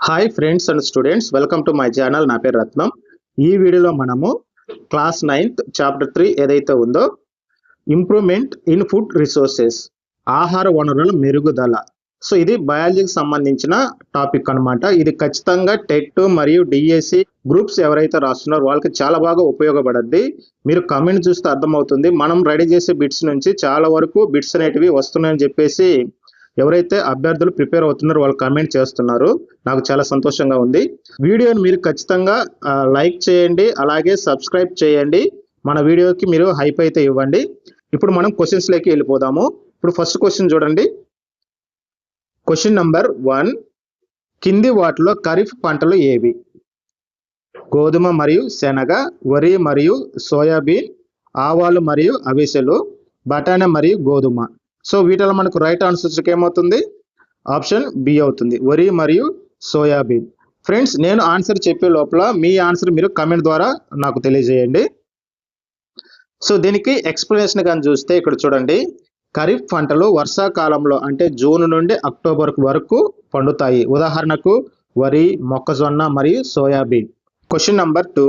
Hi friends and students, welcome to my channel. నా పేరు రత్నం. ఈ వీడియోలో మనము క్లాస్ 9th చాప్టర్ 3 ఏదైతే ఉందో ఇంప్రూవ్మెంట్ ఇన్ ఫుడ్ రిసోర్సెస్, ఆహార వనరుల మెరుగుదల. సో ఇది బయాలజీకి సంబంధించిన టాపిక్ అనమాట. ఇది ఖచ్చితంగా టెట్ మరియు డిఎస్సి గ్రూప్స్ ఎవరైతే రాస్తున్నారో వాళ్ళకి చాలా బాగా ఉపయోగపడద్ది. మీరు కమెంట్ చూస్తే అర్థమవుతుంది. మనం రెడీ చేసే బిట్స్ నుంచి చాలా వరకు బిట్స్ అనేటివి వస్తున్నాయని చెప్పేసి ఎవరైతే అభ్యర్థులు ప్రిపేర్ అవుతున్నారో వాళ్ళు కామెంట్ చేస్తున్నారు. నాకు చాలా సంతోషంగా ఉంది. వీడియోని మీరు ఖచ్చితంగా లైక్ చేయండి, అలాగే సబ్స్క్రైబ్ చేయండి. మన వీడియోకి మీరు హైప్ అయితే ఇవ్వండి. ఇప్పుడు మనం క్వశ్చన్స్లోకి వెళ్ళిపోదాము. ఇప్పుడు ఫస్ట్ క్వశ్చన్ చూడండి. క్వశ్చన్ నంబర్ 1, కింది వాటిలో ఖరీఫ్ పంటలు ఏవి? గోధుమ మరియు శనగ, వరి మరియు సోయాబీన్, ఆవాలు మరియు అవిసెలు, బఠానీ మరియు గోధుమ. సో వీటిలో మనకు రైట్ ఆన్సర్స్కి ఏమవుతుంది? ఆప్షన్ బి అవుతుంది, వరి మరియు సోయాబీన్. ఫ్రెండ్స్, నేను ఆన్సర్ చెప్పే లోపల మీ ఆన్సర్ మీరు కమెంట్ ద్వారా నాకు తెలియజేయండి. సో దీనికి ఎక్స్ప్లెనేషన్ కానీ చూస్తే ఇక్కడ చూడండి, ఖరీఫ్ పంటలు వర్షాకాలంలో అంటే జూన్ నుండి అక్టోబర్ వరకు పండుతాయి. ఉదాహరణకు వరి, మొక్కజొన్న మరియు సోయాబీన్. క్వశ్చన్ నంబర్ 2,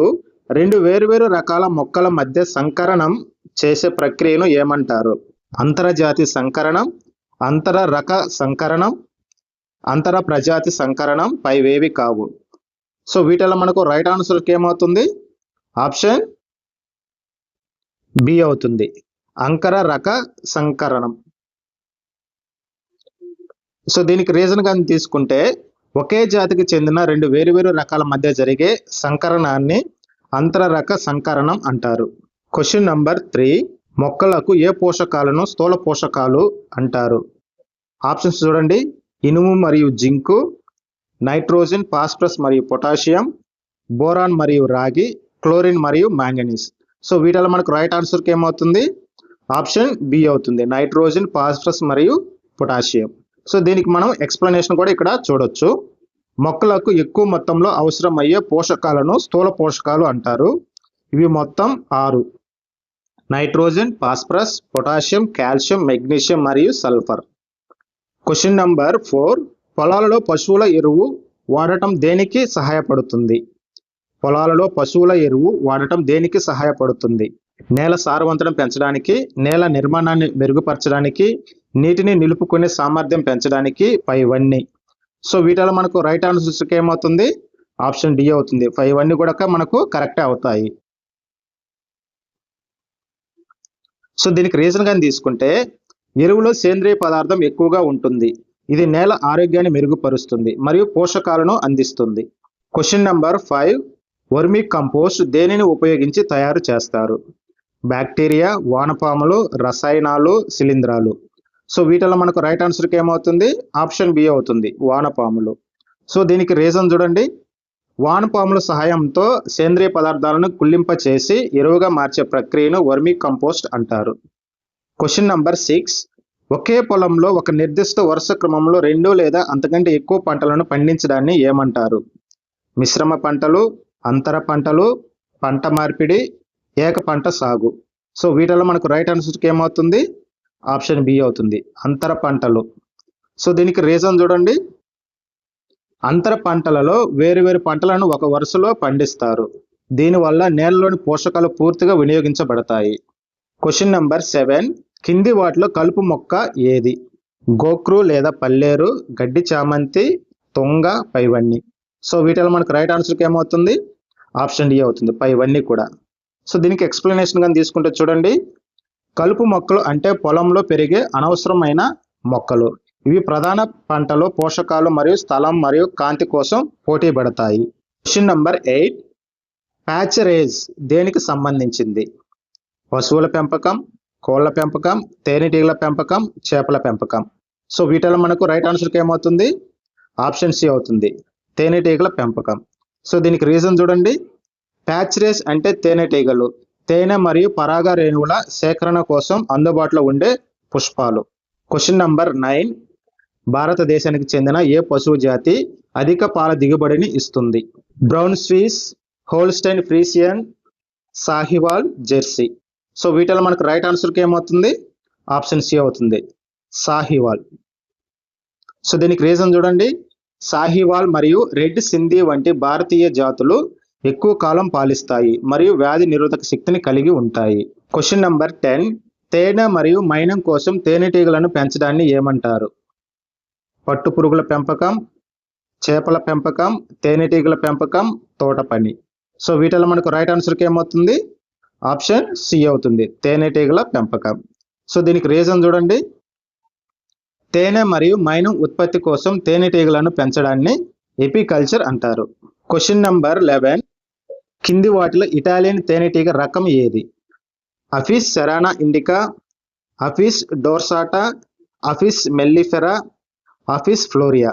రెండు వేరువేరు రకాల మొక్కల మధ్య సంకరణం చేసే ప్రక్రియను ఏమంటారు? అంతరజాతి సంకరణం, అంతర రక సంకరణం, అంతర ప్రజాతి సంకరణం, పైవేవి కావు. సో వీటిలో మనకు రైట్ ఆన్సర్కి ఏమవుతుంది? ఆప్షన్ బి అవుతుంది, అంకర రక సంకరణం. సో దీనికి రీజన్ కానీ తీసుకుంటే, ఒకే జాతికి చెందిన రెండు వేరువేరు రకాల మధ్య జరిగే సంకరణాన్ని అంతర రక సంకరణం అంటారు. క్వశ్చన్ నంబర్ 3, మొక్కలకు ఏ పోషకాలను స్థూల పోషకాలు అంటారు? ఆప్షన్స్ చూడండి, ఇనుము మరియు జింకు, నైట్రోజన్, ఫాస్ఫరస్ మరియు పొటాషియం, బోరాన్ మరియు రాగి, క్లోరిన్ మరియు మ్యాంగనీస్. సో వీటిలో మనకు రైట్ ఆన్సర్కి ఏమవుతుంది? ఆప్షన్ బి అవుతుంది, నైట్రోజన్, ఫాస్ఫరస్ మరియు పొటాషియం. సో దీనికి మనం ఎక్స్ప్లెనేషన్ కూడా ఇక్కడ చూడొచ్చు. మొక్కలకు ఎక్కువ మొత్తంలో అవసరమయ్యే పోషకాలను స్థూల పోషకాలు అంటారు. ఇవి మొత్తం 6: nitrogen, phosphorus, potassium, calcium, magnesium మరియు సల్ఫర్. క్వశ్చన్ నంబర్ 4, పొలాలలో పశువుల ఎరువు వాడటం దేనికి సహాయపడుతుంది? పొలాలలో పశువుల ఎరువు వాడటం దేనికి సహాయపడుతుంది? నేల సారవంతం పెంచడానికి, నేల నిర్మాణాన్ని మెరుగుపరచడానికి, నీటిని నిలుపుకునే సామర్థ్యం పెంచడానికి, పైవన్నీ. సో వీటిలో మనకు రైట్ ఆన్సర్స్కి ఏమవుతుంది? ఆప్షన్ డి అవుతుంది, పైవన్నీ కూడా మనకు కరెక్టే అవుతాయి. సో దీనికి రీజన్ కానీ తీసుకుంటే, ఎరువులో సేంద్రియ పదార్థం ఎక్కువగా ఉంటుంది. ఇది నేల ఆరోగ్యాన్ని మెరుగుపరుస్తుంది మరియు పోషకాలను అందిస్తుంది. క్వశ్చన్ నంబర్ 5, వర్మీ కంపోస్ట్ దేనిని ఉపయోగించి తయారు చేస్తారు? బ్యాక్టీరియా, వానపాములు, రసాయనాలు, శిలీంధ్రాలు. సో వీటిలో మనకు రైట్ ఆన్సర్కి ఏమవుతుంది? ఆప్షన్ బి అవుతుంది, వానపాములు. సో దీనికి రీజన్ చూడండి, వానపాముల సహాయంతో సేంద్రియ పదార్థాలను కుళ్ళింప చేసి ఎరువుగా మార్చే ప్రక్రియను వర్మీ కంపోస్ట్ అంటారు. క్వశ్చన్ నంబర్ 6, ఒకే పొలంలో ఒక నిర్దిష్ట వరుస క్రమంలో 2 లేదా అంతకంటే ఎక్కువ పంటలను పండించడాన్ని ఏమంటారు? మిశ్రమ పంటలు, అంతర పంటలు, పంట మార్పిడి, ఏక పంట సాగు. సో వీటిలో మనకు రైట్ ఆన్సర్కి ఏమవుతుంది? ఆప్షన్ బి అవుతుంది, అంతర పంటలు. సో దీనికి రీజన్ చూడండి, అంతర పంటలలో వేరువేరు పంటలను ఒక వరుసలో పండిస్తారు. దీనివల్ల నేలలోని పోషకాలు పూర్తిగా వినియోగించబడతాయి. క్వశ్చన్ నంబర్ 7, కింది వాటిలో కలుపు మొక్క ఏది? గోక్రు లేదా పల్లేరు, గడ్డి చామంతి, తుంగ, పైవన్నీ. సో వీటిలో మనకు రైట్ ఆన్సర్కి ఏమవుతుంది? ఆప్షన్ డి అవుతుంది, పైవన్నీ కూడా. సో దీనికి ఎక్స్ప్లెనేషన్ కానీ తీసుకుంటే చూడండి, కలుపు మొక్కలు అంటే పొలంలో పెరిగే అనవసరమైన మొక్కలు. ఇవి ప్రధాన పంటలో పోషకాలు మరియు స్థలం మరియు కాంతి కోసం పోటీ పడతాయి. క్వశ్చన్ నంబర్ 8, ప్యాచరేజ్ దేనికి సంబంధించింది? పశువుల పెంపకం, కోళ్ల పెంపకం, తేనెటీగల పెంపకం, చేపల పెంపకం. సో వీటిలో మనకు రైట్ ఆన్సర్కి ఏమవుతుంది? ఆప్షన్ సి అవుతుంది, తేనెటీగల పెంపకం. సో దీనికి రీజన్ చూడండి, ప్యాచరేజ్ అంటే తేనెటీగలు తేనె మరియు పరాగ రేణువుల సేకరణ కోసం అందుబాటులో ఉండే పుష్పాలు. క్వశ్చన్ నంబర్ 9, భారతదేశానికి చెందిన ఏ పశువు జాతి అధిక పాల దిగుబడిని ఇస్తుంది? Brown swiss, holstein friesian, Sahiwal, jersey. So వీటిలో మనకు రైట్ ఆన్సర్కి ఏమవుతుంది? ఆప్షన్ సి అవుతుంది, సాహివాల్. సో దీనికి రీజన్ చూడండి, సాహివాల్ మరియు రెడ్ సింధీ వంటి భారతీయ జాతులు ఎక్కువ కాలం పాలిస్తాయి మరియు వ్యాధి నిరోధక శక్తిని కలిగి ఉంటాయి. Question number 10. తేనె మరియు మైనం కోసం తేనెటీగలను పెంచడాన్ని ఏమంటారు? పట్టుపురుగుల పెంపకం, చేపల పెంపకం, తేనెటీగల పెంపకం, తోట పని. సో వీటిలో మనకు రైట్ ఆన్సర్కి ఏమవుతుంది? ఆప్షన్ సి అవుతుంది, తేనెటీగల పెంపకం. సో దీనికి రీజన్ చూడండి. తేనె మరియు మైనం ఉత్పత్తి కోసం తేనెటీగలను పెంచడాన్ని ఎపికల్చర్ అంటారు. Question number 11. కింది వాటిలో ఇటాలియన్ తేనెటీగ రకం ఏది? Apis cerana indica, అఫిస్ dorsata, apis mellifera, apis florea.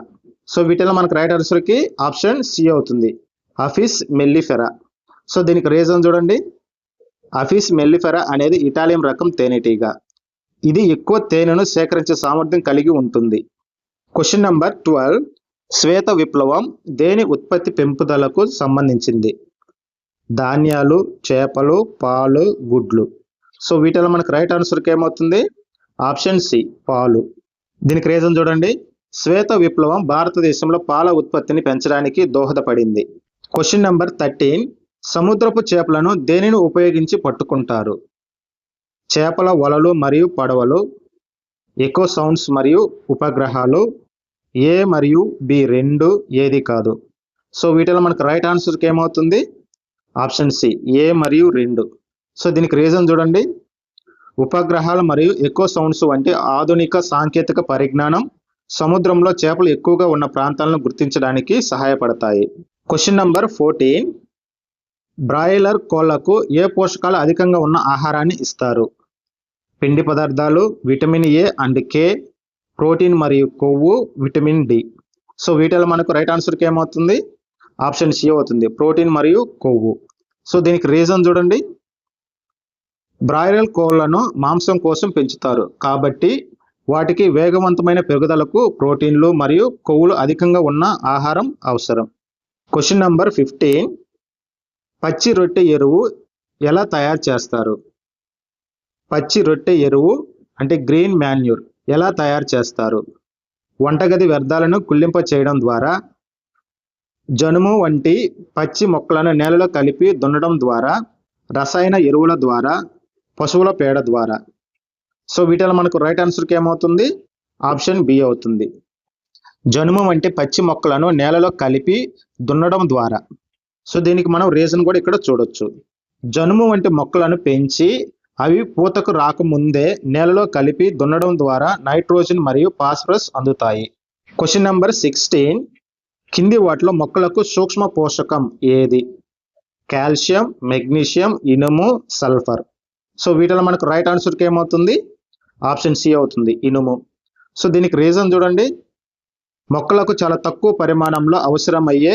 So వీటిలో మనకు రైట్ ఆన్సర్కి ఆప్షన్ సి అవుతుంది, అఫిస్ మెల్లిఫెరా. సో దీనికి రీజన్ చూడండి. అఫిస్ మెల్లిఫెరా అనేది ఇటాలియన్ రకం తేనెటీగ. ఇది ఎక్కువ తేనెను సేకరించే సామర్థ్యం కలిగి ఉంటుంది. Question number 12. శ్వేత విప్లవం దేని ఉత్పత్తి పెంపుదలకు సంబంధించింది? ధాన్యాలు, చేపలు, పాలు, గుడ్లు. సో వీటిలో మనకు రైట్ ఆన్సర్కి ఏమవుతుంది? ఆప్షన్ సి, పాలు. దీనికి రీజన్ చూడండి. శ్వేత విప్లవం భారతదేశంలో పాల ఉత్పత్తిని పెంచడానికి దోహదపడింది. Question number 13. సముద్రపు చేపలను దేనిని ఉపయోగించి పట్టుకుంటారు? చేపల వలలు మరియు పడవలు, ఎకో సౌండ్స్ మరియు ఉపగ్రహాలు, ఏ మరియు బి రెండు, ఏది కాదు. సో వీటిలో మనకు రైట్ ఆన్సర్కి ఏమవుతుంది? ఆప్షన్ సి, ఏ మరియు రెండు. సో దీనికి రీజన్ చూడండి. ఉపగ్రహాలు మరియు ఎకో సౌండ్స్ వంటి ఆధునిక సాంకేతిక పరిజ్ఞానం సముద్రంలో చేపలు ఎక్కువగా ఉన్న ప్రాంతాలను గుర్తించడానికి సహాయపడతాయి. Question number 14. బ్రాయిలర్ కోళ్లకు ఏ పోషకాలు అధికంగా ఉన్న ఆహారాన్ని ఇస్తారు? పిండి పదార్థాలు, vitamin A and K, protein మరియు కొవ్వు, విటమిన్ డి. సో వీటిలో మనకు రైట్ ఆన్సర్కి ఏమవుతుంది? ఆప్షన్ సి అవుతుంది, ప్రోటీన్ మరియు కొవ్వు. సో దీనికి రీజన్ చూడండి. బ్రాయిలర్ కోళ్లను మాంసం కోసం పెంచుతారు కాబట్టి వాటికి వేగవంతమైన పెరుగుదలకు ప్రోటీన్లు మరియు కొవ్వులు అధికంగా ఉన్న ఆహారం అవసరం. Question number 15. పచ్చి రొట్టె ఎరువు ఎలా తయారు చేస్తారు? పచ్చి రొట్టె ఎరువు అంటే గ్రీన్ మాన్యూర్ ఎలా తయారు చేస్తారు? వంటగది వ్యర్థాలను కుళ్ళింప చేయడం ద్వారా, జనుము వంటి పచ్చి మొక్కలను నేలలో కలిపి దున్నడం ద్వారా, రసాయన ఎరువుల ద్వారా, పశువుల పేడ ద్వారా. సో వీటిలో మనకు రైట్ ఆన్సర్కి ఏమవుతుంది? ఆప్షన్ బి అవుతుంది, జనుము వంటి పచ్చి మొక్కలను నేలలో కలిపి దున్నడం ద్వారా. సో దీనికి మనం రీజన్ కూడా ఇక్కడ చూడొచ్చు. జనుము వంటి మొక్కలను పెంచి అవి పూతకు రాకముందే నేలలో కలిపి దున్నడం ద్వారా నైట్రోజన్ మరియు ఫాస్ఫరస్ అందుతాయి. Question number 16. కింది వాటిలో మొక్కలకు సూక్ష్మ పోషకం ఏది? కాల్షియం, మెగ్నీషియం, ఇనుము, సల్ఫర్. సో వీటిలో మనకు రైట్ ఆన్సర్కి ఏమవుతుంది? ఆప్షన్ సి అవుతుంది, ఇనుము. సో దీనికి రీజన్ చూడండి. మొక్కలకు చాలా తక్కువ పరిమాణంలో అవసరమయ్యే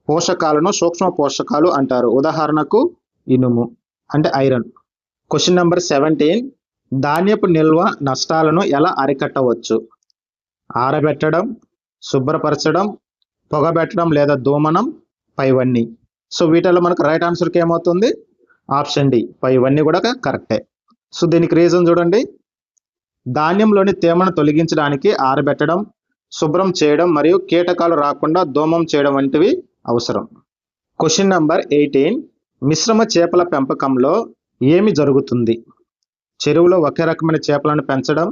పోషకాలను సూక్ష్మ పోషకాలు అంటారు. ఉదాహరణకు ఇనుము అంటే ఐరన్. Question number 17. ధాన్యపు నిల్వ నష్టాలను ఎలా అరికట్టవచ్చు? ఆరబెట్టడం, శుభ్రపరచడం, పొగబెట్టడం లేదా దూమనం, పైవన్నీ. సో వీటిలో మనకు రైట్ ఆన్సర్కి ఏమవుతుంది? ఆప్షన్ డి, పైవన్నీ కూడా కరెక్టే. సో దీనికి రీజన్ చూడండి. ధాన్యంలోని తేమను తొలగించడానికి ఆరబెట్టడం, శుభ్రం చేయడం మరియు కీటకాలు రాకుండా దూమం చేయడం వంటివి అవసరం. Question number 18. మిశ్రమ చేపల పెంపకంలో ఏమి జరుగుతుంది? చెరువులో ఒకే రకమైన చేపలను పెంచడం,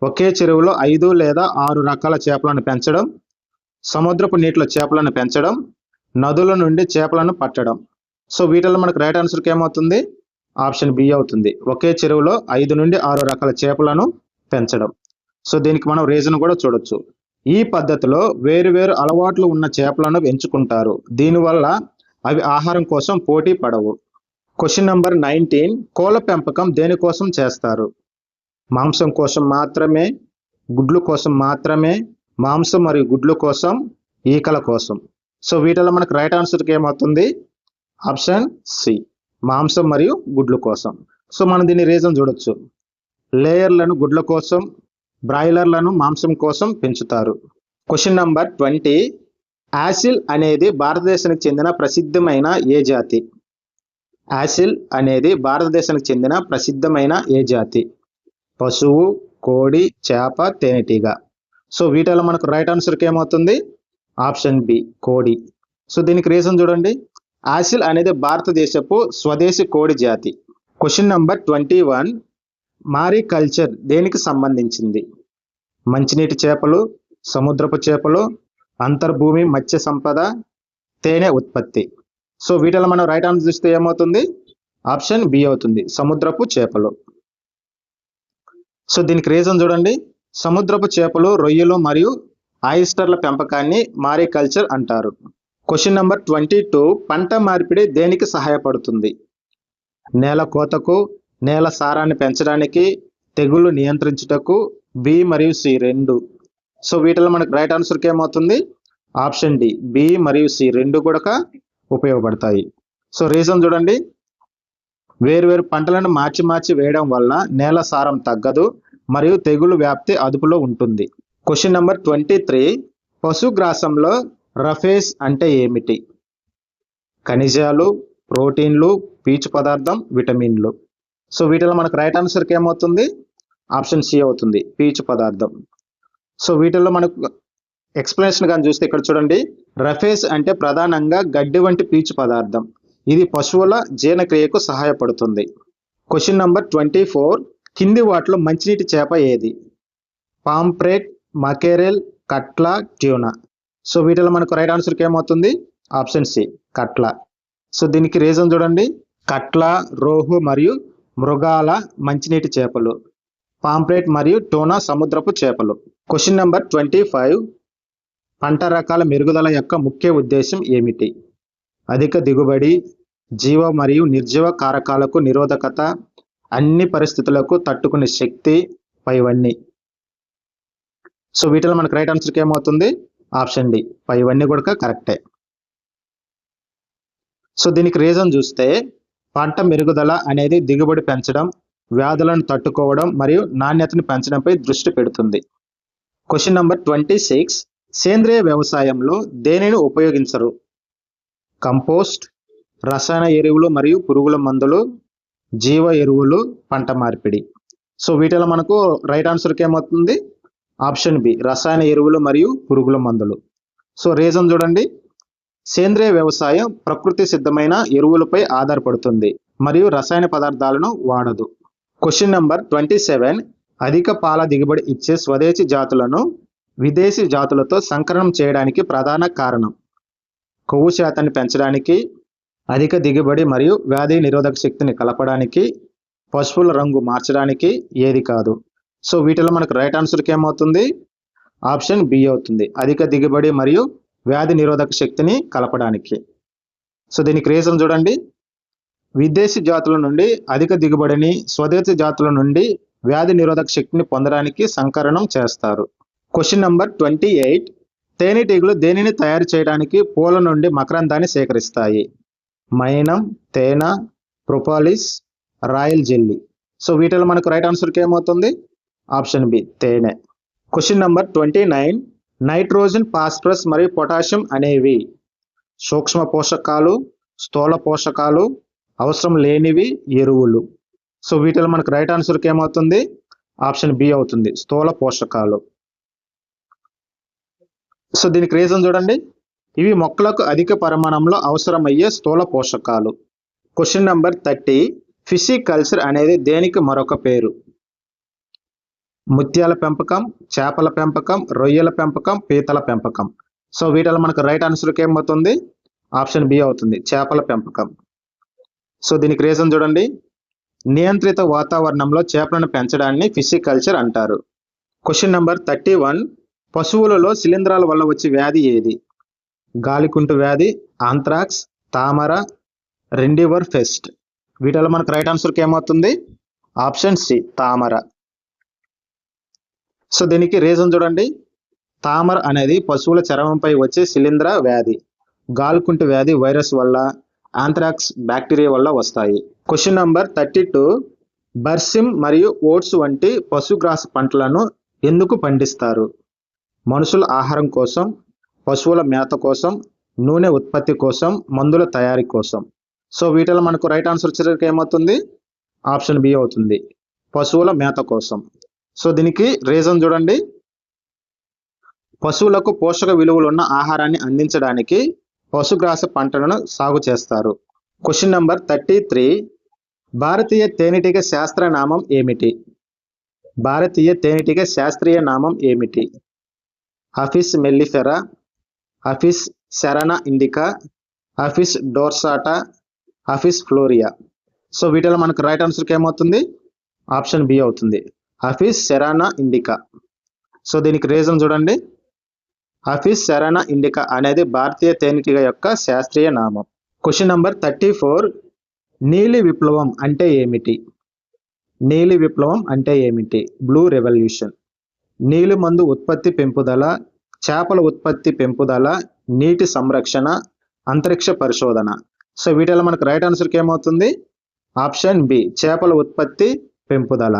ఒకే చెరువులో 5 లేదా 6 రకాల చేపలను పెంచడం, సముద్రపు నీటిలో చేపలను పెంచడం, నదుల నుండి చేపలను పట్టడం. సో వీటిలో మనకు రైట్ ఆన్సర్కి ఏమవుతుంది? ఆప్షన్ బి అవుతుంది, ఒకే చెరువులో 5 నుండి 6 రకాల చేపలను పెంచడం. సో దీనికి మనం రీజన్ కూడా చూడొచ్చు. ఈ పద్ధతిలో వేరువేరు అలవాట్లు ఉన్న చేపలను ఎంచుకుంటారు. దీనివల్ల అవి ఆహారం కోసం పోటీ పడవు. Question number 19. కోళ్ల పెంపకం దేనికోసం చేస్తారు? మాంసం కోసం మాత్రమే, గుడ్లు కోసం మాత్రమే, మాంసం మరియు గుడ్లు కోసం, ఈకల కోసం. సో వీటిలో మనకు రైట్ ఆన్సర్కి ఏమవుతుంది? ఆప్షన్ సి, మాంసం మరియు గుడ్ల కోసం. సో మనం దీని రీజన్ చూడొచ్చు. లేయర్లను గుడ్ల కోసం, బ్రాయిలర్లను మాంసం కోసం పెంచుతారు. Question number 20. యాసిల్ అనేది భారతదేశానికి చెందిన ప్రసిద్ధమైన ఏ జాతి? యాసిల్ అనేది భారతదేశానికి చెందిన ప్రసిద్ధమైన ఏ జాతి? పశువు, కోడి, చేప, తేనెటీగ. సో వీటిలో మనకు రైట్ ఆన్సర్కి ఏమవుతుంది? ఆప్షన్ బి కోడి. సో దీనికి రీజన్ చూడండి, ఆసిల్ అనేది భారతదేశపు స్వదేశీ కోడి జాతి. క్వశ్చన్ నంబర్ 21, మారికల్చర్ దేనికి సంబంధించింది? మంచినీటి చేపలు, సముద్రపు చేపలు, అంతర్భూమి మత్స్య సంపద, తేనె ఉత్పత్తి. సో వీటిలో మనం రైట్ ఆన్సర్ చూస్తే ఏమవుతుంది? ఆప్షన్ బి అవుతుంది, సముద్రపు చేపలు. సో దీనికి రీజన్ చూడండి, సముద్రపు చేపలు, రొయ్యలు మరియు ఆయిస్టర్ల పెంపకాన్ని మారికల్చర్ అంటారు. క్వశ్చన్ నంబర్ 22, పంట మార్పిడి దేనికి సహాయపడుతుంది? నేల కోతకు, నేల సారాన్ని పెంచడానికి, తెగులు నియంత్రించుటకు, బి మరియు సి రెండు. సో వీటిలో మనకు రైట్ ఆన్సర్కి ఏమవుతుంది? ఆప్షన్ డి, బి మరియు సి రెండు కూడా ఉపయోగపడతాయి. సో రీజన్ చూడండి, వేరువేరు పంటలను మార్చి మార్చి వేయడం వల్ల నేల సారం తగ్గదు మరియు తెగులు వ్యాప్తి అదుపులో ఉంటుంది. క్వశ్చన్ నంబర్ 23, పశుగ్రాసంలో రఫేస్ అంటే ఏమిటి? ఖనిజాలు, ప్రోటీన్లు, పీచు పదార్థం, విటమిన్లు. సో వీటిలో మనకు రైట్ ఆన్సర్కి ఏమవుతుంది? ఆప్షన్ సి అవుతుంది, పీచు పదార్థం. సో వీటిల్లో మనకు ఎక్స్ప్లెనేషన్ కానీ చూస్తే ఇక్కడ చూడండి, రఫేస్ అంటే ప్రధానంగా గడ్డి వంటి పీచు పదార్థం. ఇది పశువుల జీర్ణక్రియకు సహాయపడుతుంది. క్వశ్చన్ నంబర్ 24, కింది వాటిలో మంచినీటి చేప ఏది? పాంప్రెట్, మకేరెల్, కట్లా, ట్యూనా. సో వీటిలో మనకు రైట్ ఆన్సర్కి ఏమవుతుంది? ఆప్షన్ సి, కట్లా. సో దీనికి రీజన్ చూడండి, కట్లా, రోహు మరియు మృగాల మంచినీటి చేపలు, పాంప్రెట్ మరియు టోనా సముద్రపు చేపలు. క్వశ్చన్ నెంబర్ 25, పంట రకాల మెరుగుదల యొక్క ముఖ్య ఉద్దేశం ఏమిటి? అధిక దిగుబడి, జీవ మరియు నిర్జీవ కారకాలకు నిరోధకత, అన్ని పరిస్థితులకు తట్టుకునే శక్తి, పైవన్నీ. సో వీటిలో మనకు రైట్ ఆన్సర్కి ఏమవుతుంది? ఆప్షన్ డి, పైవన్నీ కూడా కరెక్టే. సో దీనికి రీజన్ చూస్తే, పంట మెరుగుదల అనేది దిగుబడి పెంచడం, వ్యాధులను తట్టుకోవడం మరియు నాణ్యతను పెంచడంపై దృష్టి పెడుతుంది. క్వశ్చన్ నంబర్ 26, సేంద్రియ వ్యవసాయంలో దేనిని ఉపయోగించరు? కంపోస్ట్, రసాయన ఎరువులు మరియు పురుగుల మందులు, జీవ ఎరువులు, పంట మార్పిడి. సో వీటిలో మనకు రైట్ ఆన్సర్కి ఏమవుతుంది? ఆప్షన్ బి, రసాయన ఎరువులు మరియు పురుగుల మందులు. సో రీజన్ చూడండి, సేంద్రియ వ్యవసాయం ప్రకృతి సిద్ధమైన ఎరువులపై ఆధారపడుతుంది మరియు రసాయన పదార్థాలను వాడదు. క్వశ్చన్ నంబర్ 27, అధిక పాల దిగుబడి ఇచ్చే స్వదేశీ జాతులను విదేశీ జాతులతో సంకరణం చేయడానికి ప్రధాన కారణం? కొవ్వు శాతాన్ని పెంచడానికి, అధిక దిగుబడి మరియు వ్యాధి నిరోధక శక్తిని కలపడానికి, పశువుల రంగు మార్చడానికి, ఏది కాదు? సో వీటిలో మనకు రైట్ ఆన్సర్కి ఏమవుతుంది? ఆప్షన్ బి అవుతుంది, అధిక దిగుబడి మరియు వ్యాధి నిరోధక శక్తిని కలపడానికి. సో దీనికి రీజన్ చూడండి, విదేశీ జాతుల నుండి అధిక దిగుబడిని, స్వదేశీ జాతుల నుండి వ్యాధి నిరోధక శక్తిని పొందడానికి సంకరణం చేస్తారు. క్వశ్చన్ నంబర్ 28, తేనెటీగలు దేనిని తయారు చేయడానికి పూల నుండి మకరందాన్ని సేకరిస్తాయి? మైనం, తేనె, ప్రొపాలిస్, రాయల్ జెల్లీ. సో వీటిలో మనకు రైట్ ఆన్సర్కి ఏమవుతుంది? ఆప్షన్ బి, తేనె. క్వశ్చన్ నంబర్ 29, నైట్రోజన్, ఫాస్ఫరస్ మరియు పొటాషియం అనేవి సూక్ష్మ పోషకాలు, స్థూల పోషకాలు, అవసరం లేనివి, ఎరువులు. సో వీటిలో మనకు రైట్ ఆన్సర్కి ఏమవుతుంది? ఆప్షన్ బి అవుతుంది, స్థూల పోషకాలు. సో దీనికి రీజన్ చూడండి, ఇవి మొక్కలకు అధిక పరిమాణంలో అవసరమయ్యే స్థూల పోషకాలు. క్వశ్చన్ నంబర్ 30, ఫిషికల్చర్ అనేది దేనికి మరొక పేరు? ముత్యాల పెంపకం, చేపల పెంపకం, రొయ్యల పెంపకం, పీతల పెంపకం. సో వీటిలో మనకు రైట్ ఆన్సర్కి ఏమవుతుంది? ఆప్షన్ బి అవుతుంది, చేపల పెంపకం. సో దీనికి రీజన్ చూడండి, నియంత్రిత వాతావరణంలో చేపలను పెంచడాన్ని ఫిషికల్చర్ అంటారు. క్వశ్చన్ నంబర్ 31, పశువులలో శిలీంధ్రాల వల్ల వచ్చే వ్యాధి ఏది? గాలికుంటు వ్యాధి, ఆంథ్రాక్స్, తామర, రెండివర్ ఫెస్ట్. వీటిలో మనకు రైట్ ఆన్సర్కి ఏమవుతుంది? ఆప్షన్ సి, తామర. సో దీనికి రీజన్ చూడండి, తామర అనేది పశువుల చర్మంపై వచ్చే శిలీంధ్ర వ్యాధి, గాలికుంటు వ్యాధి వైరస్ వల్ల, ఆంథ్రాక్స్ బ్యాక్టీరియా వల్ల వస్తాయి. క్వశ్చన్ నంబర్ 32, బర్సిమ్ మరియు ఓట్స్ వంటి పశుగ్రాస పంటలను ఎందుకు పండిస్తారు? మనుషుల ఆహారం కోసం, పశువుల మేత కోసం, నూనె ఉత్పత్తి కోసం, మందుల తయారీ కోసం. సో వీటిలో మనకు రైట్ ఆన్సర్ వచ్చేసరికి ఏమవుతుంది? ఆప్షన్ బి అవుతుంది, పశువుల మేత కోసం. సో దీనికి రీజన్ చూడండి, పశువులకు పోషక విలువలున్న ఆహారాన్ని అందించడానికి పశుగ్రాస పంటలను సాగు చేస్తారు. Question number 33. భారతీయ తేనెటీగ శాస్త్ర నామం ఏమిటి? భారతీయ తేనెటీగ శాస్త్రీయ నామం ఏమిటి? Apis mellifera, Apis cerana indica, అఫిస్ dorsata, Apis florea. So వీటిలో మనకు రైట్ ఆన్సర్కి ఏమవుతుంది? ఆప్షన్ బి అవుతుంది, అఫిస్ సెరానా ఇండికా. సో దీనికి రీజన్ చూడండి, అఫిస్ సెరానా ఇండికా అనేది భారతీయ తేనెటీగ యొక్క శాస్త్రీయ నామం. Question number 34. నీలి విప్లవం అంటే ఏమిటి? నీలి విప్లవం అంటే ఏమిటి? Blue revolution. నీలి మందు ఉత్పత్తి పెంపుదల, చేపల ఉత్పత్తి పెంపుదల, నీటి సంరక్షణ, అంతరిక్ష పరిశోధన. సో వీటిలో మనకు రైట్ ఆన్సర్కి ఏమవుతుంది? ఆప్షన్ బి, చేపల ఉత్పత్తి పెంపుదల.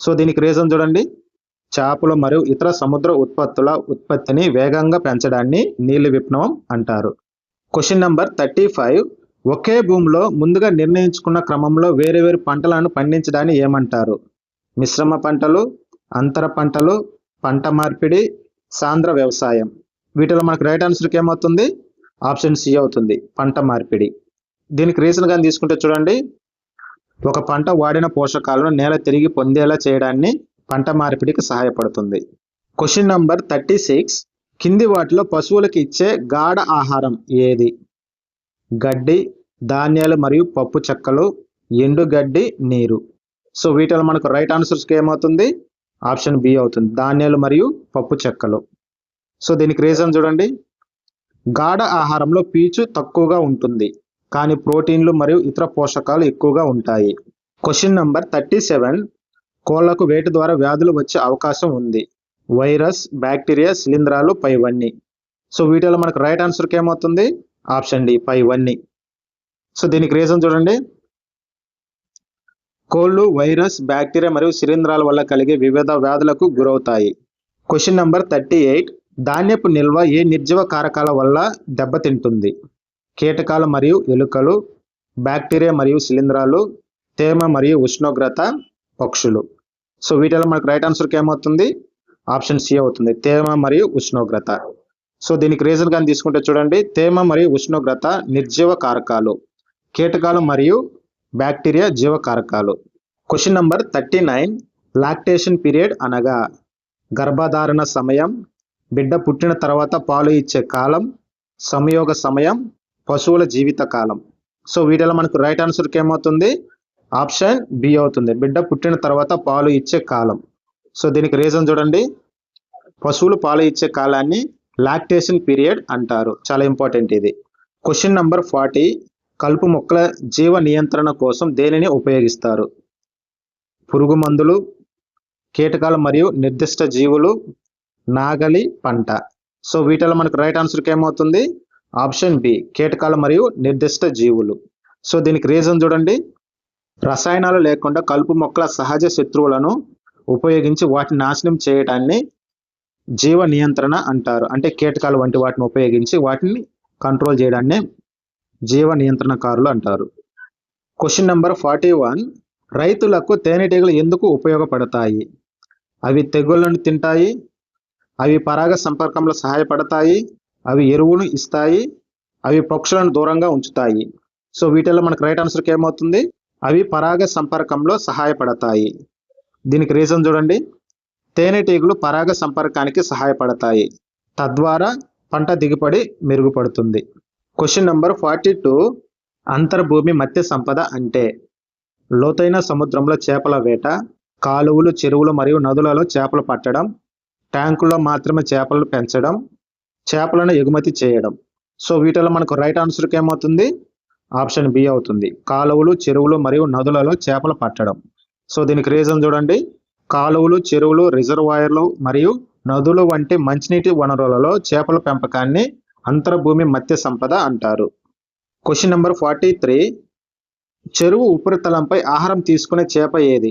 సో దీనికి రీజన్ చూడండి, చేపలు మరియు ఇతర సముద్ర ఉత్పత్తుల ఉత్పత్తిని వేగంగా పెంచడాన్ని నీలి విప్లవం అంటారు. Question number 35. ఒకే భూమిలో ముందుగా నిర్ణయించుకున్న క్రమంలో వేరు వేరు పంటలను పండించడాన్ని ఏమంటారు? మిశ్రమ పంటలు, అంతర పంటలు, పంట మార్పిడి, సాంద్ర వ్యవసాయం. వీటిలో మనకు రైట్ ఆన్సర్కి ఏమవుతుంది? ఆప్షన్ సి అవుతుంది, పంట మార్పిడి. దీనికి రీజన్ గా తీసుకుంటే చూడండి, ఒక పంట వాడిన పోషకాలను నేల తిరిగి పొందేలా చేయడాన్ని పంట మార్పిడికి సహాయపడుతుంది. Question number 36. కింది వాటిలో పశువులకు ఇచ్చే గాఢ ఆహారం ఏది? గడ్డి, ధాన్యాలు మరియు పప్పు చెక్కలు, ఎండుగడ్డి, నీరు. సో వీటిలో మనకు రైట్ ఆన్సర్స్కి ఏమవుతుంది? ఆప్షన్ బి అవుతుంది, ధాన్యాలు మరియు పప్పు చెక్కలు. సో దీనికి రీజన్ చూడండి, గాఢ ఆహారంలో పీచు తక్కువగా ఉంటుంది, కానీ ప్రోటీన్లు మరియు ఇతర పోషకాలు ఎక్కువగా ఉంటాయి. Question number 37. కోళ్లకు వేటి ద్వారా వ్యాధులు వచ్చే అవకాశం ఉంది? వైరస్, బ్యాక్టీరియా, శిలీంధ్రాలు, పైవన్నీ. సో వీటిలో మనకు రైట్ ఆన్సర్కి ఏమవుతుంది? ఆప్షన్ డి, పైవన్నీ. సో దీనికి రీజన్ చూడండి, కోళ్లు వైరస్, బ్యాక్టీరియా మరియు శిలీంధ్రాల వల్ల కలిగే వివిధ వ్యాధులకు గురవుతాయి. Question number 38. ధాన్యపు నిల్వ ఏ నిర్జీవ కారకాల వల్ల దెబ్బతింటుంది? కీటకాలు మరియు ఎలుకలు, బ్యాక్టీరియా మరియు శిలీంధ్రాలు, తేమ మరియు ఉష్ణోగ్రత, పక్షులు. సో వీటిలో మనకు రైట్ ఆన్సర్కి ఏమవుతుంది? ఆప్షన్ సి అవుతుంది, తేమ మరియు ఉష్ణోగ్రత. సో దీనికి రీజన్ కానీ తీసుకుంటే చూడండి, తేమ మరియు ఉష్ణోగ్రత నిర్జీవ కారకాలు, కీటకాలు మరియు బ్యాక్టీరియా జీవ కారకాలు. Question number 39. లాక్టేషన్ పీరియడ్ అనగా గర్భధారణ సమయం, బిడ్డ పుట్టిన తర్వాత పాలు ఇచ్చే కాలం, సంయోగ సమయం, పశువుల జీవిత కాలం. సో వీటిలో మనకు రైట్ ఆన్సర్కి ఏమవుతుంది? ఆప్షన్ బి అవుతుంది, బిడ్డ పుట్టిన తర్వాత పాలు ఇచ్చే కాలం. సో దీనికి రీజన్ చూడండి, పశువులు పాలు ఇచ్చే కాలాన్ని లాక్టేషన్ పీరియడ్ అంటారు, చాలా ఇంపార్టెంట్ ఇది. Question number 40. కలుపు మొక్కల జీవ నియంత్రణ కోసం దేనిని ఉపయోగిస్తారు? పురుగు మందులు, కీటకాలు మరియు నిర్దిష్ట జీవులు, నాగలి, పంట. సో వీటిలో మనకు రైట్ ఆన్సర్కి ఏమవుతుంది? ఆప్షన్ బి, కీటకాలు మరియు నిర్దిష్ట జీవులు. సో దీనికి రీజన్ చూడండి, రసాయనాలు లేకుండా కలుపు మొక్కల సహజ శత్రువులను ఉపయోగించి వాటిని నాశనం చేయడాన్ని జీవ నియంత్రణ అంటారు. అంటే కీటకాలు వంటి వాటిని ఉపయోగించి వాటిని కంట్రోల్ చేయడాన్ని జీవ నియంత్రణకారులు అంటారు. Question number 41. రైతులకు తేనెటీగలు ఎందుకు ఉపయోగపడతాయి? అవి తెగుళ్లను తింటాయి, అవి పరాగ సంపర్కంలో సహాయపడతాయి, అవి ఎరువును ఇస్తాయి, అవి పక్షులను దూరంగా ఉంచుతాయి. సో వీటిలో మనకు రైట్ ఆన్సర్కి ఏమవుతుంది? అవి పరాగ సంపర్కంలో సహాయపడతాయి. దీనికి రీజన్ చూడండి, తేనెటీగలు పరాగ సంపర్కానికి సహాయపడతాయి, తద్వారా పంట దిగుబడి మెరుగుపడుతుంది. Question number 42. అంతర్భూమి మత్స్య సంపద అంటే లోతైన సముద్రంలో చేపల వేట, కాలువలు, చెరువులు మరియు నదులలో చేపలు పట్టడం, ట్యాంకుల్లో మాత్రమే చేపలను పెంచడం, చేపలను ఎగుమతి చేయడం. సో వీటిలో మనకు రైట్ ఆన్సర్కి ఏమవుతుంది? ఆప్షన్ బి అవుతుంది, కాలువలు, చెరువులు మరియు నదులలో చేపలు పట్టడం. సో దీనికి రీజన్ చూడండి, కాలువలు, చెరువులు, రిజర్వాయర్లు మరియు నదులు వంటి మంచినీటి వనరులలో చేపల పెంపకాన్ని అంతర్భూమి మత్స్య సంపద అంటారు. Question number 43. చెరువు ఉపరితలంపై ఆహారం తీసుకునే చేప ఏది?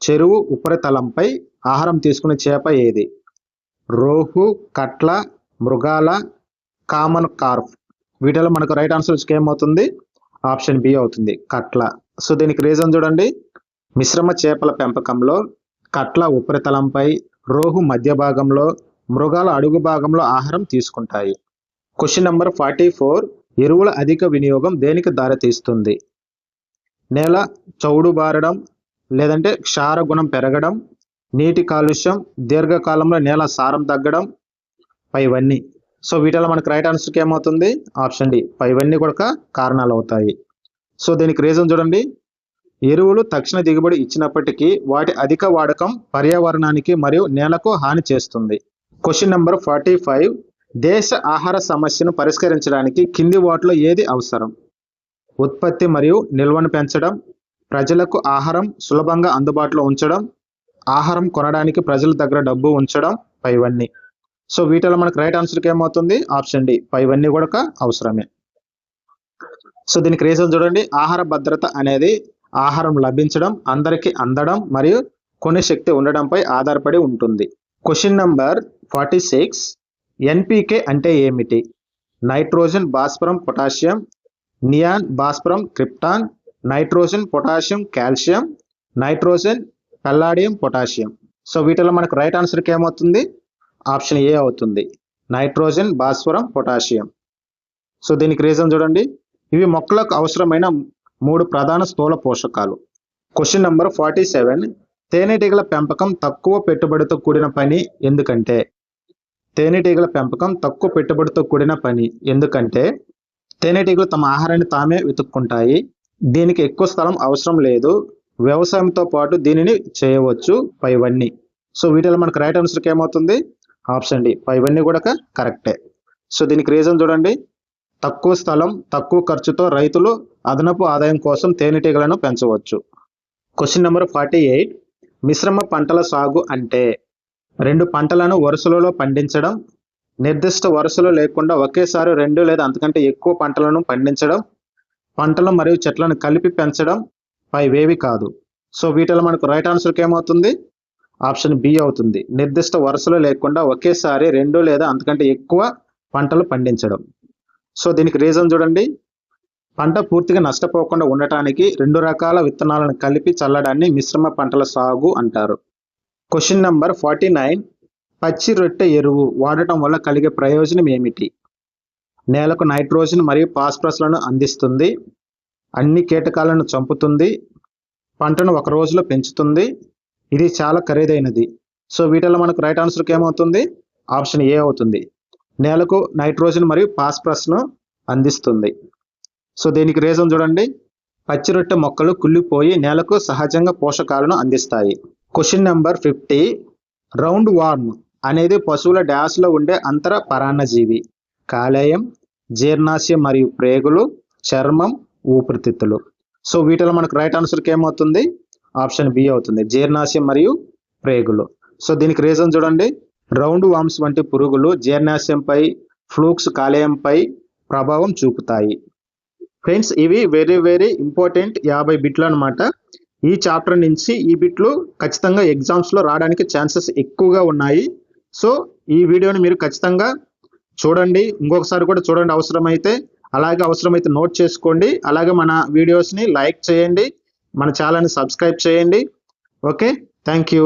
చెరువు ఉపరితలంపై ఆహారం తీసుకునే చేప ఏది? రోహు, కట్ల, మృగాల, కామన్ కార్ప్. వీటిలో మనకు రైట్ ఆన్సర్ ఏమవుతుంది? ఆప్షన్ బి అవుతుంది, కట్ల. సో దీనికి రీజన్ చూడండి, మిశ్రమ చేపల పెంపకంలో కట్ల ఉపరితలంపై, రోహు మధ్య భాగంలో, మృగాల అడుగు భాగంలో ఆహారం తీసుకుంటాయి. Question number 44. ఎరువుల అధిక వినియోగం దేనికి దారితీస్తుంది? నేల చౌడు బారడం, లేదంటే క్షార గుణం పెరగడం, నీటి కాలుష్యం, దీర్ఘకాలంలో నేల సారం తగ్గడం, పైవన్నీ. సో వీటిలో మనకు రైట్ ఆన్సర్కి ఏమవుతుంది? ఆప్షన్ డి, పైవన్నీ కూడా కారణాలు అవుతాయి. సో దీనికి రీజన్ చూడండి. ఎరువులు తక్షణ దిగుబడి ఇచ్చినప్పటికీ వాటి అధిక వాడకం పర్యావరణానికి మరియు నేలకు హాని చేస్తుంది. Question number 45. దేశ ఆహార సమస్యను పరిష్కరించడానికి కింది వాటిలో ఏది అవసరం? ఉత్పత్తి మరియు నిల్వను పెంచడం, ప్రజలకు ఆహారం సులభంగా అందుబాటులో ఉంచడం, ఆహారం కొనడానికి ప్రజల దగ్గర డబ్బు ఉంచడం, పైవన్నీ. సో వీటిలో మనకు రైట్ ఆన్సర్కి ఏమవుతుంది? ఆప్షన్ డి, పైవన్నీ కూడా అవసరమే. సో దీనికి రీజన్ చూడండి. ఆహార భద్రత అనేది ఆహారం లభించడం, అందరికీ అందడం మరియు కొనే శక్తి ఉండడంపై ఆధారపడి ఉంటుంది. Question number 46. ఎన్పికే అంటే ఏమిటి? నైట్రోజన్, భాస్వరం, పొటాషియం, నియాన్, భాస్వరం, krypton, nitrogen, potassium, calcium, nitrogen, Palladium, potassium. So వీటిలో మనకు రైట్ ఆన్సర్కి ఏమవుతుంది? ఆప్షన్ ఏ అవుతుంది, నైట్రోజన్, భాస్వరం, పొటాషియం. సో దీనికి రీజన్ చూడండి. ఇవి మొక్కలకు అవసరమైన 3 ప్రధాన స్థూల పోషకాలు. Question number 47. తేనెటీగల పెంపకం తక్కువ పెట్టుబడితో కూడిన పని ఎందుకంటే? తేనెటీగల పెంపకం తక్కువ పెట్టుబడితో కూడిన పని ఎందుకంటే తేనెటీగలు తమ ఆహారాన్ని తామే వెతుక్కుంటాయి. దీనికి ఎక్కువ స్థలం అవసరం లేదు. వ్యవసాయంతో పాటు దీనిని చేయవచ్చు, పైవన్నీ. సో వీటిలో మనకు రైట్ ఆన్సర్కి ఏమవుతుంది? ఆప్షన్ డి, పైవన్నీ కూడా కరెక్టే. సో దీనికి రీజన్ చూడండి. తక్కువ స్థలం, తక్కువ ఖర్చుతో రైతులు అదనపు ఆదాయం కోసం తేనెటీగలను పెంచవచ్చు. Question number 48. మిశ్రమ పంటల సాగు అంటే 2 పంటలను వరుసలలో పండించడం, నిర్దిష్ట వరుసలో లేకుండా ఒకేసారి 2 లేదా అంతకంటే ఎక్కువ పంటలను పండించడం, పంటలు మరియు చెట్లను కలిపి పెంచడం, పైవేవి కాదు. సో వీటిలో మనకు రైట్ ఆన్సర్కి ఏమవుతుంది? ఆప్షన్ బి అవుతుంది, నిర్దిష్ట వరుసలో లేకుండా ఒకేసారి 2 లేదా అంతకంటే ఎక్కువ పంటలు పండించడం. సో దీనికి రీజన్ చూడండి. పంట పూర్తిగా నష్టపోకుండా ఉండటానికి 2 రకాల విత్తనాలను కలిపి చల్లడాన్ని మిశ్రమ పంటల సాగు అంటారు. Question number 49. పచ్చి రొట్టె ఎరువు వాడటం వల్ల కలిగే ప్రయోజనం ఏమిటి? నేలకు నైట్రోజన్ మరియు ఫాస్ఫరస్లను అందిస్తుంది, అన్ని కీటకాలను చంపుతుంది, పంటను 1 రోజులో పెంచుతుంది, ఇది చాలా ఖరీదైనది. సో వీటిలో మనకు రైట్ ఆన్సర్కి ఏమవుతుంది? ఆప్షన్ ఏ అవుతుంది, నేలకు నైట్రోజన్ మరియు ఫాస్ఫరస్ను అందిస్తుంది. సో దీనికి రీజన్ చూడండి. పచ్చి రొట్టె మొక్కలు కుళ్ళిపోయి నేలకు సహజంగా పోషకాలను అందిస్తాయి. Question number 50. రౌండ్ వార్మ్ అనేది పశువుల డాష్లో ఉండే అంతర పరాన్నజీవి. కాలేయం, జీర్ణాశయం మరియు ప్రేగులు, చర్మం, ఊపిరితిత్తులు. సో వీటిలో మనకు రైట్ ఆన్సర్కి ఏమవుతుంది? ఆప్షన్ బి అవుతుంది, జీర్ణాశయం మరియు ప్రేగులు. సో దీనికి రీజన్ చూడండి. రౌండ్ వార్మ్స్ వంటి పురుగులు జీర్ణాశయంపై, ఫ్లూక్స్ కాలేయంపై ప్రభావం చూపుతాయి. ఫ్రెండ్స్, ఇవి వెరీ వెరీ ఇంపార్టెంట్ 50 బిట్లు అనమాట. ఈ చాప్టర్ నుంచి ఈ బిట్లు ఖచ్చితంగా ఎగ్జామ్స్లో రావడానికి ఛాన్సెస్ ఎక్కువగా ఉన్నాయి. సో ఈ వీడియోని మీరు ఖచ్చితంగా చూడండి, ఇంకొకసారి కూడా చూడండి అవసరమైతే. అలాగే అవసరమైతే నోట్ చేసుకోండి. అలాగే మన వీడియోస్ని లైక్ చేయండి, మన ఛానల్ని సబ్స్క్రైబ్ చేయండి. Okay, thank you.